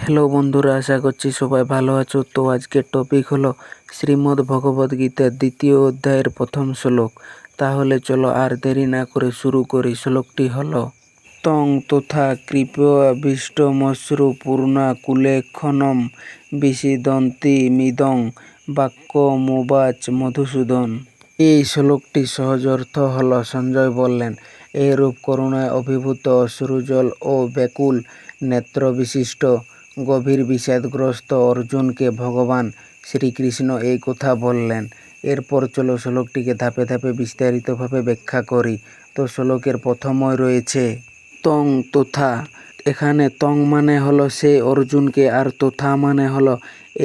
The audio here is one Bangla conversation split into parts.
হ্যালো বন্ধুরা, আশা করছি সবাই ভালো আছো। তো আজকের টপিক হলো শ্রীমদ্ ভগবদ গীতার দ্বিতীয় অধ্যায়ের প্রথম শ্লোক। তাহলে চলো আর দেরি না করে শুরু করি। শ্লোকটি হলো তং তথা কৃপয়াবিষ্টমশ্রু পূর্ণা কুলেক্ষণম বিসিদন্তি মিদং বাক্যমুবাচ মধুসূদন। এই শ্লোকটি সহজ অর্থ হলো, সঞ্জয় বললেন, এরূপ করুণায় অভিভূত অশ্রুজল ও ব্যাকুল নেত্রবিশিষ্ট গভীর বিষাদগ্রস্ত অর্জুনকে ভগবান শ্রীকৃষ্ণ এই কথা বললেন। এরপর চলো শ্লোকটিকে ধাপে ধাপে বিস্তারিতভাবে ব্যাখ্যা করি। তো শ্লোকের প্রথমই রয়েছে তং তথা। এখানে তং মানে হলো সে অর্জুনকে, আর তথা মানে হলো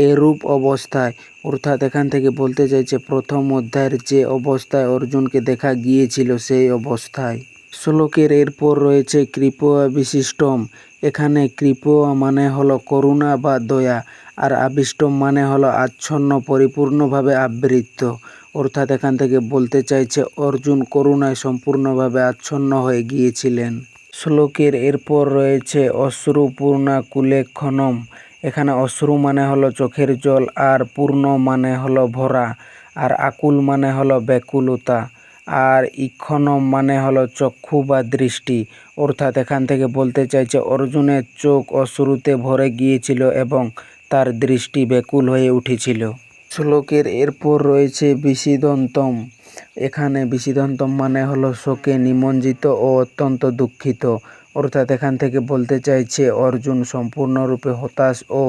এরূপ অবস্থায়। অর্থাৎ এখান থেকে বলতে চাইছে প্রথম অধ্যায়ের যে অবস্থায় অর্জুনকে দেখা গিয়েছিল সেই অবস্থায়। শ্লোকের এরপর রয়েছে কৃপয়া বিশিষ্টম। এখানে কৃপয়া মানে হলো করুণা বা দয়া, আর আবিষ্টম মানে হলো আচ্ছন্ন, পরিপূর্ণভাবে আবৃত। অর্থাৎ এখান থেকে বলতে চাইছে অর্জুন করুণায় সম্পূর্ণভাবে আচ্ছন্ন হয়ে গিয়েছিলেন। শ্লোকের এরপর রয়েছে অশ্রুপূর্ণা কুলেক্ষণম। এখানে অশ্রু মানে হলো চোখের জল, আর পূর্ণ মানে হলো ভরা, আর আকুল মানে হলো ব্যাকুলতা, আর ইক্ষণম মানে হলো চক্ষু বা দৃষ্টি। অর্থাৎ এখান থেকে বলতে চাইছে অর্জুনের চোখ অশ্রুতে ভরে গিয়েছিল এবং তার দৃষ্টি ব্যাকুল হয়ে উঠেছিল। শ্লোকের এরপর রয়েছে বিষিদন্তম। এখানে বিষিদন্তম মানে হলো শোকে নিমজ্জিত ও অত্যন্ত দুঃখিত। অর্থাৎ এখান থেকে বলতে চাইছে অর্জুন সম্পূর্ণরূপে হতাশ ও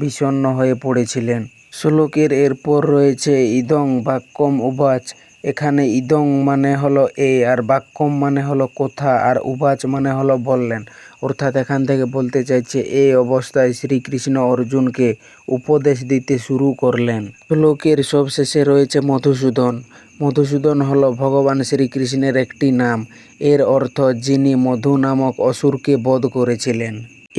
বিষণ্ণ হয়ে পড়েছিলেন। শ্লোকের এরপর রয়েছে ইদং বাক্যম উবাচ। এখানে ইদং মানে হলো আর বাক্যম মানে হলো কথা, আর উবাচ মানে হলো বললেন। অর্থাৎ এখান থেকে বলতে চাইছে এই অবস্থায় শ্রীকৃষ্ণ অর্জুনকে উপদেশ দিতে শুরু করলেন। শ্লোকের সবশেষে রয়েছে মধুসূদন। মধুসূদন হলো ভগবান শ্রীকৃষ্ণের একটি নাম। এর অর্থ যিনি মধু নামক অসুরকে বধ করেছিলেন।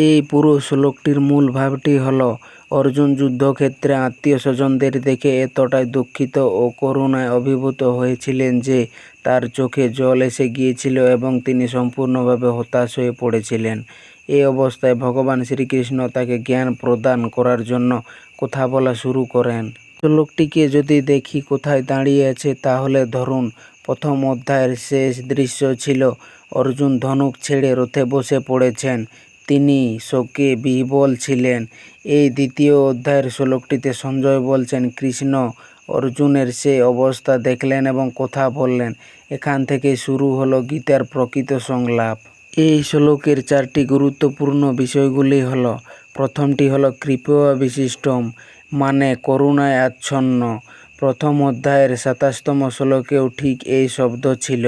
এই পুরো শ্লোকটির মূল ভাবটি হলো অর্জুন যুদ্ধক্ষেত্রে আত্মীয় স্বজনদের দেখে এতটাই দুঃখিত ও করুণায় অভিভূত হয়েছিলেন যে তার চোখে জল এসে গিয়েছিল এবং তিনি সম্পূর্ণভাবে হতাশ হয়ে পড়েছিলেন। এই অবস্থায় ভগবান শ্রীকৃষ্ণ তাকে জ্ঞান প্রদান করার জন্য কথা বলা শুরু করেন। শ্লোকটিকে যদি দেখি কোথায় দাঁড়িয়ে আছে, তাহলে ধরুন প্রথম অধ্যায়ের শেষ দৃশ্য ছিল অর্জুন ধনুক ছেড়ে রথে বসে পড়েছেন, তিনি শোকে বিহ্বল ছিলেন। এই দ্বিতীয় অধ্যায়ের শ্লোকটিতে সঞ্জয় বলছেন কৃষ্ণ অর্জুনের সেই অবস্থা দেখলেন এবং কথা বললেন। এখান থেকে শুরু হলো গীতার প্রকৃত সংলাপ। এই শ্লোকের চারটি গুরুত্বপূর্ণ বিষয়গুলি হলো, প্রথমটি হলো কৃপয়া বিশিষ্টম মানে করুণায় আচ্ছন্ন। প্রথম অধ্যায়ের ২৭তম শ্লোকেও ঠিক এই শব্দ ছিল।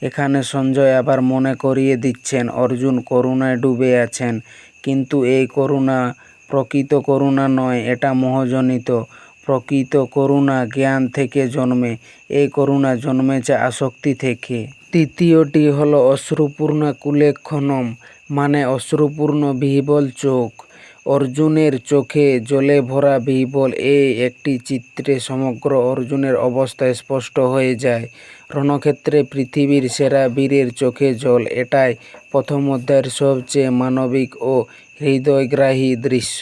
এখানে সঞ্জয় আবার মনে করিয়ে দিচ্ছেন অর্জুন করুণায় ডুবে আছেন, কিন্তু এই করুণা প্রকৃত করুণা নয়, এটা মোহজনিত। প্রকৃত করুণা জ্ঞান থেকে জন্মে, এই করুণা জন্মেছে আসক্তি থেকে। তৃতীয়টি হলো অশ্রুপূর্ণা কুলেক্ষণম মানে অশ্রুপূর্ণ বিহ্বল চোখ। অর্জুনের চোখে জলে ভরা বিহ্বল এই একটি চিত্রে সমগ্র অর্জুনের অবস্থা স্পষ্ট হয়ে যায়। রণক্ষেত্রে পৃথিবীর সেরা বীরের চোখে জল, এটাই প্রথম অধ্যায়ের সবচেয়ে মানবিক ও হৃদয়গ্রাহী দৃশ্য।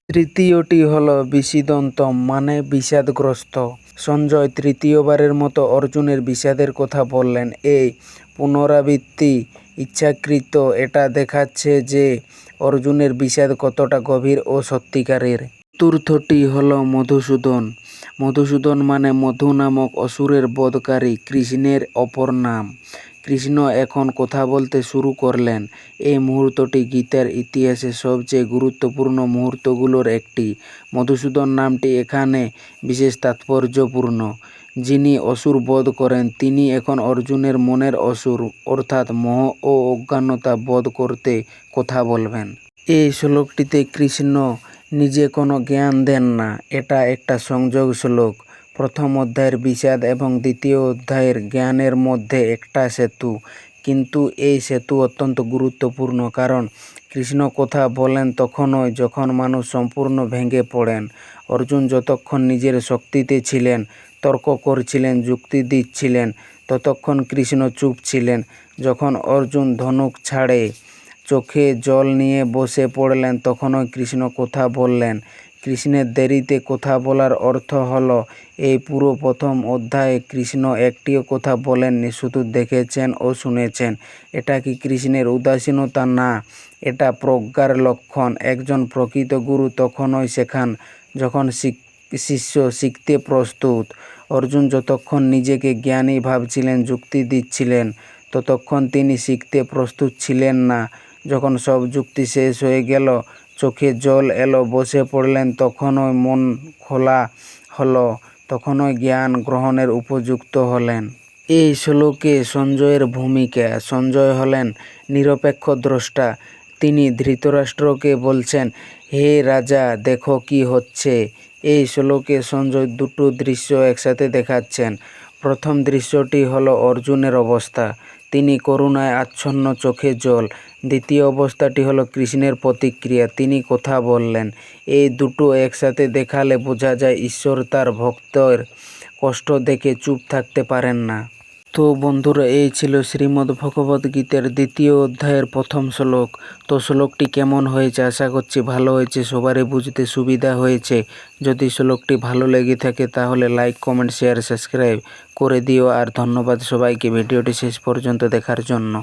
তৃতীয়টি হলো বিষিদন্তম মানে বিষাদগ্রস্ত। সঞ্জয় তৃতীয়বারের মতো অর্জুনের বিষাদের কথা বললেন। এই পুনরাবৃত্তি ইচ্ছাকৃত। এটা দেখাচ্ছে যে অর্জুনের বিষাদ কতটা গভীর ও সত্যিকারের। চতুর্থটি হলো মধুসূদন। মধুসূদন মানে মধু নামক অসুরের বধকারী, কৃষ্ণের অপর নাম। কৃষ্ণ এখন কথা বলতে শুরু করলেন। এই মুহূর্তটি গীতার ইতিহাসে সবচেয়ে গুরুত্বপূর্ণ মুহূর্তগুলোর একটি। মধুসূদন নামটি এখানে বিশেষ তাৎপর্যপূর্ণ। যিনি অসুর বধ করেন তিনি এখন অর্জুনের মনের অসুর অর্থাৎ মোহ ও অজ্ঞানতা বধ করতে কথা বলবেন। এই শ্লোকটিতে কৃষ্ণ নিজে কোনো জ্ঞান দেন না, এটা একটা সংযোগ শ্লোক। প্রথম অধ্যায়ের বিষাদ এবং দ্বিতীয় অধ্যায়ের জ্ঞানের মধ্যে একটা সেতু। কিন্তু এই সেতু অত্যন্ত গুরুত্বপূর্ণ, কারণ কৃষ্ণ কথা বলেন তখনই যখন মানুষ সম্পূর্ণ ভেঙে পড়েন। অর্জুন যতক্ষণ নিজের শক্তিতে ছিলেন, তর্ক করছিলেন, যুক্তি দিচ্ছিলেন, ততক্ষণ কৃষ্ণ চুপ ছিলেন। যখন অর্জুন ধনুক ছাড়ে চোখে জল নিয়ে বসে পড়লেন তখনই কৃষ্ণ কথা বললেন। কৃষ্ণের দেরিতে কথা বলার অর্থ হলো এই পুরো প্রথম অধ্যায়ে কৃষ্ণ একটিও কথা বলেননি, শুধু দেখেছেন ও শুনেছেন। এটা কি কৃষ্ণের উদাসীনতা? না, এটা প্রজ্ঞার লক্ষণ। একজন প্রকৃত গুরু তখনই শেখান যখন শিষ্য শিখতে প্রস্তুত। অর্জুন যতক্ষণ নিজেকে জ্ঞানী ভাবছিলেন, যুক্তি দিচ্ছিলেন, ততক্ষণ তিনি শিখতে প্রস্তুত ছিলেন না। যখন সব যুক্তি শেষ হয়ে গেল, চোখে জল এলো, বসে পড়লেন, তখনই মন খোলা হলো, তখনই জ্ঞান গ্রহণের উপযুক্ত হলেন। এই শ্লোকে সঞ্জয়ের ভূমিকা। সঞ্জয় হলেন নিরপেক্ষ দ্রষ্টা। তিনি ধৃতরাষ্ট্রকে বলছেন, হে রাজা, দেখো কি হচ্ছে। এই শ্লোকে সঞ্জয় দুটো দৃশ্য একসাথে দেখাচ্ছেন। প্রথম দৃশ্যটি হলো অর্জুনের অবস্থা, তিনি করুণায় আচ্ছন্ন, চোখে জল। দ্বিতীয় অবস্থাটি হলো কৃষ্ণের প্রতিক্রিয়া, তিনি কথা বললেন। এই দুটো একসাথে দেখালে বোঝা যায় ঈশ্বর তার ভক্তের কষ্ট দেখে চুপ থাকতে পারেন না। তো বন্ধুরা, এই ছিল শ্রীমদ্ ভগবদ্গীতার দ্বিতীয় অধ্যায়ের প্রথম শ্লোক। তো শ্লোকটি কেমন হয়েছে? আশা করছি ভালো হয়েছে, সবারই বুঝতে সুবিধা হয়েছে। যদি শ্লোকটি ভালো লেগে থাকে তাহলে লাইক, কমেন্ট, শেয়ার, সাবস্ক্রাইব করে দিও। আর ধন্যবাদ সবাইকে ভিডিওটি শেষ পর্যন্ত দেখার জন্য।